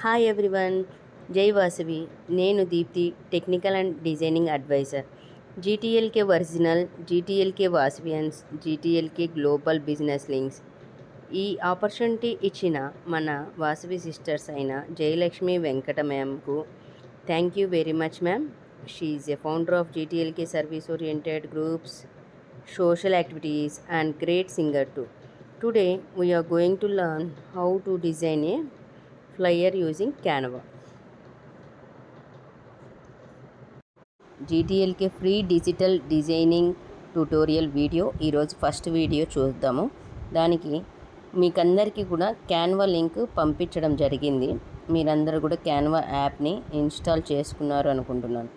Hi everyone, జై వాసవి. నేను Deepti, technical and designing advisor. GTLK original, GTLK Vasavians, GTLK global business links. ఈ opportunity ఇచ్చిన మన వాసవి సిస్టర్స్ అయిన జయలక్ష్మి వెంకట మ్యామ్కు thank you very much ma'am. She is a founder of GTLK service oriented groups, social activities and great singer too. Today we are going to learn how to design a flyer using Canva. GTLK free digital designing tutorial video ఈరోజు first video చూద్దాము. దానికి మీకందరికీ కూడా Canva link పంపించడం జరిగింది. మీరందరూ కూడా Canva యాప్ని ఇన్స్టాల్ చేసుకున్నారు అనుకుంటున్నాను.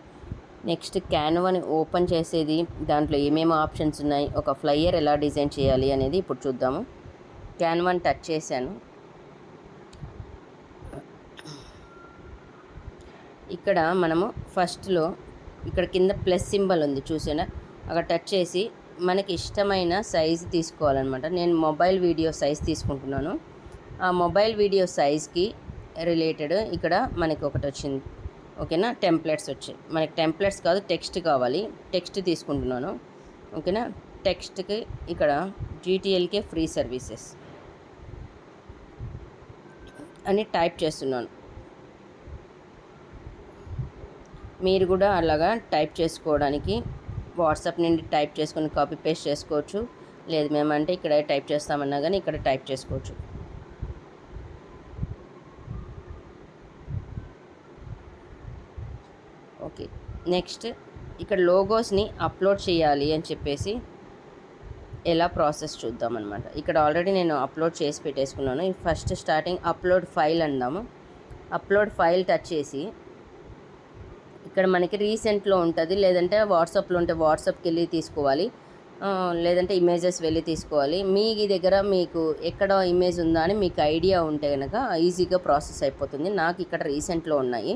నెక్స్ట్ క్యాన్వాని ఓపెన్ చేసేది, దాంట్లో ఏమేమి ఆప్షన్స్ ఉన్నాయి, ఒక ఫ్లైయర్ ఎలా డిజైన్ చేయాలి అనేది ఇప్పుడు చూద్దాము. క్యాన్వాని టచ్ చేశాను. ఇక్కడ మనము ఫస్ట్లో ఇక్కడ కింద ప్లస్ సింబల్ ఉంది చూసారా, అక్కడ టచ్ చేసి మనకి ఇష్టమైన సైజు తీసుకోవాలన్నమాట. నేను మొబైల్ వీడియో సైజ్ తీసుకుంటున్నాను. ఆ మొబైల్ వీడియో సైజ్కి రిలేటెడ్ ఇక్కడ మనకి ఒకటి వచ్చింది. ఓకేనా, టెంప్లెట్స్ వచ్చాయి. మనకి టెంప్లెట్స్ కాదు, టెక్స్ట్ కావాలి. టెక్స్ట్ తీసుకుంటున్నాను. ఓకేనా, టెక్స్ట్కి ఇక్కడ జీటీఎల్కే ఫ్రీ సర్వీసెస్ అని టైప్ చేస్తున్నాను. మీరు కూడా అలాగా టైప్ చేసుకోవడానికి వాట్సాప్ నుండి టైప్ చేసుకొని కాపీ పేస్ట్ చేసుకోవచ్చు. లేదు మేమంటే ఇక్కడ టైప్ చేస్తామన్నా కానీ ఇక్కడ టైప్ చేసుకోవచ్చు. ఓకే, నెక్స్ట్ ఇక్కడ లోగోస్ని అప్లోడ్ చేయాలి అని చెప్పేసి ఎలా ప్రాసెస్ చూద్దామన్నమాట. ఇక్కడ ఆల్రెడీ నేను అప్లోడ్ చేసి పెట్టేసుకున్నాను. ఫస్ట్ స్టార్టింగ్ అప్లోడ్ ఫైల్ అందాము. అప్లోడ్ ఫైల్ టచ్ చేసి ఇక్కడ మనకి రీసెంట్లో ఉంటుంది, లేదంటే వాట్సాప్లో ఉంటే వాట్సాప్కి వెళ్ళి తీసుకోవాలి, లేదంటే ఇమేజెస్ వెళ్ళి తీసుకోవాలి. మీ దగ్గర మీకు ఎక్కడ ఇమేజ్ ఉందా అని మీకు ఐడియా ఉంటే కనుక ఈజీగా ప్రాసెస్ అయిపోతుంది. నాకు ఇక్కడ రీసెంట్లో ఉన్నాయి.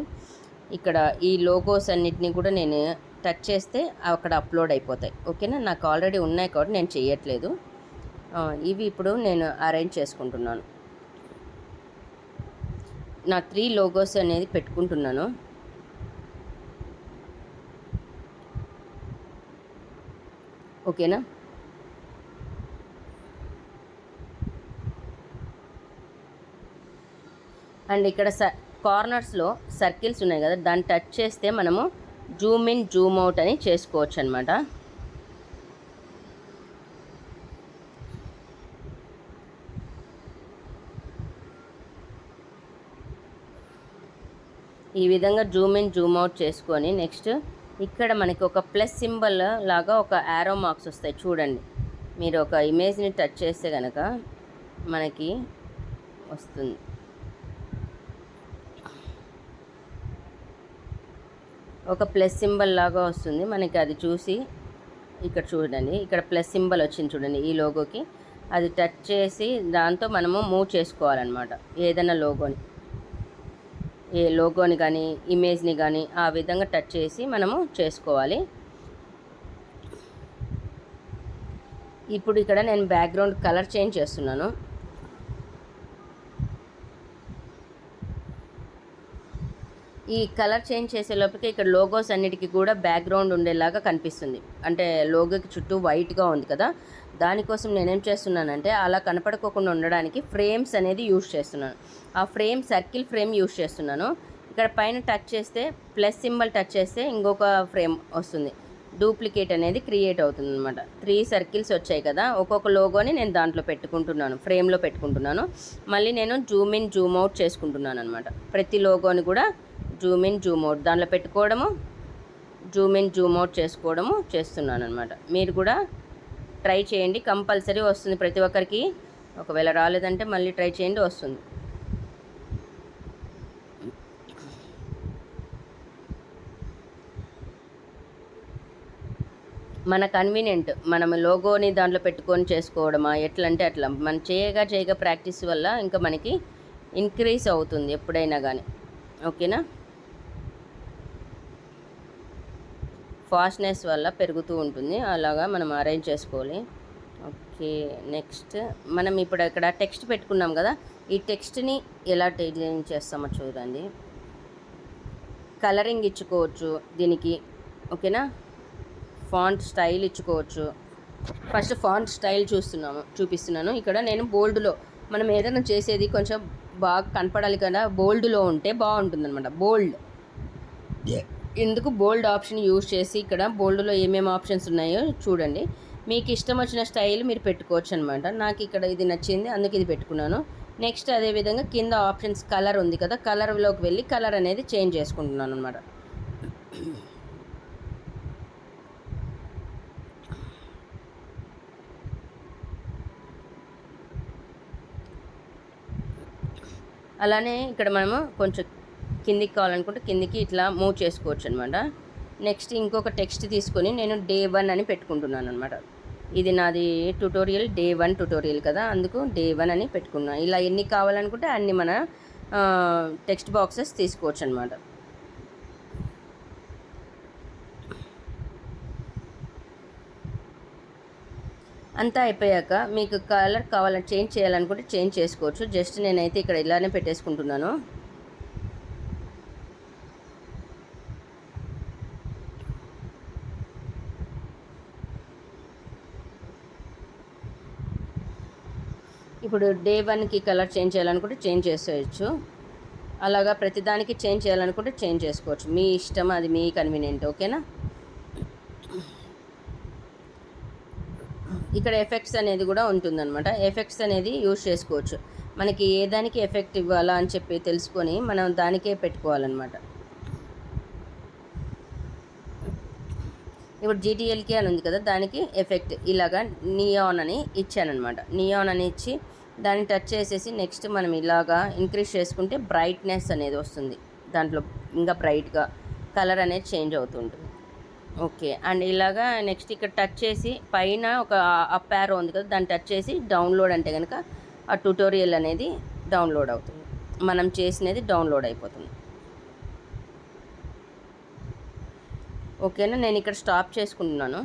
ఇక్కడ ఈ లోగోస్ అన్నిటినీ కూడా నేను టచ్ చేస్తే అక్కడ అప్లోడ్ అయిపోతాయి. ఓకేనా, నాకు ఆల్రెడీ ఉన్నాయి కాబట్టి నేను చేయట్లేదు. ఇవి ఇప్పుడు నేను అరేంజ్ చేసుకుంటున్నాను. నా 3 లోగోస్ అనేది పెట్టుకుంటున్నాను. ఓకేనా, అండ్ ఇక్కడ కార్నర్స్లో సర్కిల్స్ ఉన్నాయి కదా, దాన్ని టచ్ చేస్తే మనము జూమ్ ఇన్ జూమ్ అవుట్ అని చేసుకోవచ్చు అనమాట. ఈ విధంగా జూమ్ ఇన్ జూమ్ అవుట్ చేసుకొని నెక్స్ట్ ఇక్కడ మనకి ఒక ప్లస్ సింబల్ లాగా ఒక యారో మార్క్స్ వస్తాయి చూడండి. మీరు ఒక ఇమేజ్ని టచ్ చేస్తే కనుక మనకి వస్తుంది. ఒక ప్లస్ సింబల్ లాగా వస్తుంది మనకి. అది చూసి ఇక్కడ చూడండి, ఇక్కడ ప్లస్ సింబల్ వచ్చింది చూడండి ఈ లోగోకి. అది టచ్ చేసి దాంతో మనము మూవ్ చేసుకోవాలన్నమాట. ఏదైనా ఏ లోగోని కానీ ఇమేజ్ని కానీ ఆ విధంగా టచ్ చేసి మనము చేసుకోవాలి. ఇప్పుడు ఇక్కడ నేను బ్యాక్గ్రౌండ్ కలర్ చేంజ్ చేస్తున్నాను. ఈ కలర్ చేంజ్ చేసే లోపలికి ఇక్కడ లోగోస్ అన్నిటికీ కూడా బ్యాక్గ్రౌండ్ ఉండేలాగా కనిపిస్తుంది. అంటే లోగోకి చుట్టూ వైట్గా ఉంది కదా, దానికోసం నేనేం చేస్తున్నానంటే అలా కనపడుకోకుండా ఉండడానికి ఫ్రేమ్స్ అనేది యూజ్ చేస్తున్నాను. ఆ ఫ్రేమ్ సర్కిల్ ఫ్రేమ్ యూజ్ చేస్తున్నాను. ఇక్కడ పైన టచ్ చేస్తే ప్లస్ సింబల్ టచ్ చేస్తే ఇంకొక ఫ్రేమ్ వస్తుంది, డూప్లికేట్ అనేది క్రియేట్ అవుతుంది అనమాట. 3 సర్కిల్స్ వచ్చాయి కదా, ఒక్కొక్క లోగోని నేను దాంట్లో పెట్టుకుంటున్నాను, ఫ్రేమ్లో పెట్టుకుంటున్నాను. మళ్ళీ నేను జూమ్ ఇన్ జూమ్ అవుట్ చేసుకుంటున్నాను అనమాట. ప్రతి లోగోని కూడా జూమ్ ఇన్ జూమ్ అవుట్ దాంట్లో పెట్టుకోవడము, జూమ్ ఇన్ జూమ్ అవుట్ చేసుకోవడము చేస్తున్నాను అనమాట. మీరు కూడా ట్రై చేయండి, కంపల్సరీ వస్తుంది ప్రతి ఒక్కరికి. ఒకవేళ రాలేదంటే మళ్ళీ ట్రై చేయండి, వస్తుంది. మన కన్వీనియంట్, మనం లోగోని దాంట్లో పెట్టుకొని చేసుకోవడమా ఎట్లా అంటే అట్లా మనం చేయగా ప్రాక్టీస్ వల్ల ఇంకా మనకి ఇంక్రీజ్ అవుతుంది ఎప్పుడైనా కానీ. ఓకేనా, ఫాస్ట్నెస్ వల్ల పెరుగుతూ ఉంటుంది. అలాగా మనం అరేంజ్ చేసుకోవాలి. ఓకే, నెక్స్ట్ మనం ఇప్పుడు ఇక్కడ టెక్స్ట్ పెట్టుకున్నాం కదా, ఈ టెక్స్ట్ని ఎలా డిజైన్ చేస్తామో చూడండి. కలరింగ్ ఇచ్చుకోవచ్చు దీనికి, ఓకేనా. ఫాంట్ స్టైల్ ఇచ్చుకోవచ్చు. ఫస్ట్ ఫాంట్ స్టైల్ చూపిస్తున్నాను. ఇక్కడ నేను బోల్డ్లో, మనం ఏదైనా చేసేది కొంచెం బాగా కనపడాలి కదా, బోల్డ్లో ఉంటే బాగుంటుందన్నమాట. బోల్డ్ ఎందుకు బోల్డ్ ఆప్షన్ యూజ్ చేసి ఇక్కడ బోల్డ్లో ఏమేమి ఆప్షన్స్ ఉన్నాయో చూడండి. మీకు ఇష్టం వచ్చిన స్టైల్ మీరు పెట్టుకోవచ్చు అనమాట. నాకు ఇక్కడ ఇది నచ్చింది, అందుకే ఇది పెట్టుకున్నాను. నెక్స్ట్ అదేవిధంగా కింద ఆప్షన్స్ కలర్ ఉంది కదా, కలర్లోకి వెళ్ళి కలర్ అనేది చేంజ్ చేసుకుంటున్నాను అనమాట. అలానే ఇక్కడ మనము కొంచెం కిందికి కావాలనుకుంటే కిందికి ఇట్లా మూవ్ చేసుకోవచ్చు అనమాట. నెక్స్ట్ ఇంకొక టెక్స్ట్ తీసుకొని నేను Day 1 అని పెట్టుకుంటున్నాను అనమాట. ఇది నాది ట్యుటోరియల్ Day 1 ట్యుటోరియల్ కదా, అందుకు Day 1 అని పెట్టుకున్నాను. ఇలా ఎన్ని కావాలనుకుంటే అన్ని మన టెక్స్ట్ బాక్సెస్ తీసుకోవచ్చు అనమాట. అంతా అయిపోయాక మీకు కలర్ కావాలని చేంజ్ చేయాలనుకుంటే చేంజ్ చేసుకోవచ్చు. జస్ట్ నేనైతే ఇక్కడ ఇలానే పెట్టేసుకుంటున్నాను. ఇప్పుడు Day 1కి కలర్ చేంజ్ చేయాలనుకుంటే చేంజ్ చేసేయచ్చు. అలాగా ప్రతిదానికి చేంజ్ చేయాలనుకుంటే చేంజ్ చేసుకోవచ్చు. మీ ఇష్టం, అది మీ కన్వీనియంట్, ఓకేనా. ఇక్కడ ఎఫెక్ట్స్ అనేది కూడా ఉంటుందన్నమాట. ఎఫెక్ట్స్ అనేది యూజ్ చేసుకోవచ్చు. మనకి ఏ దానికి ఎఫెక్ట్ ఇవ్వాలా అని చెప్పి తెలుసుకొని మనం దానికే పెట్టుకోవాలన్నమాట. ఇప్పుడు GTLK అని ఉంది కదా, దానికి ఎఫెక్ట్ ఇలాగా నియాన్ అని ఇచ్చానమాట. నియాన్ అని ఇచ్చి దాన్ని టచ్ చేసేసి నెక్స్ట్ మనం ఇలాగా ఇంక్రీజ్ చేసుకుంటే బ్రైట్నెస్ అనేది వస్తుంది. దాంట్లో ఇంకా బ్రైట్గా కలర్ అనేది చేంజ్ అవుతుంటుంది. ఓకే. అండ్ ఇలాగా నెక్స్ట్ ఇక్కడ టచ్ చేసి పైన ఒక అప్ యారో ఉంది కదా, దాన్ని టచ్ చేసి డౌన్లోడ్ అంటే కనుక ఆ ట్యుటోరియల్ అనేది డౌన్లోడ్ అవుతుంది. మనం చేసినది డౌన్లోడ్ అయిపోతుంది. ఓకేనా. నేను ఇక్కడ స్టాప్ చేసుకుంటున్నాను.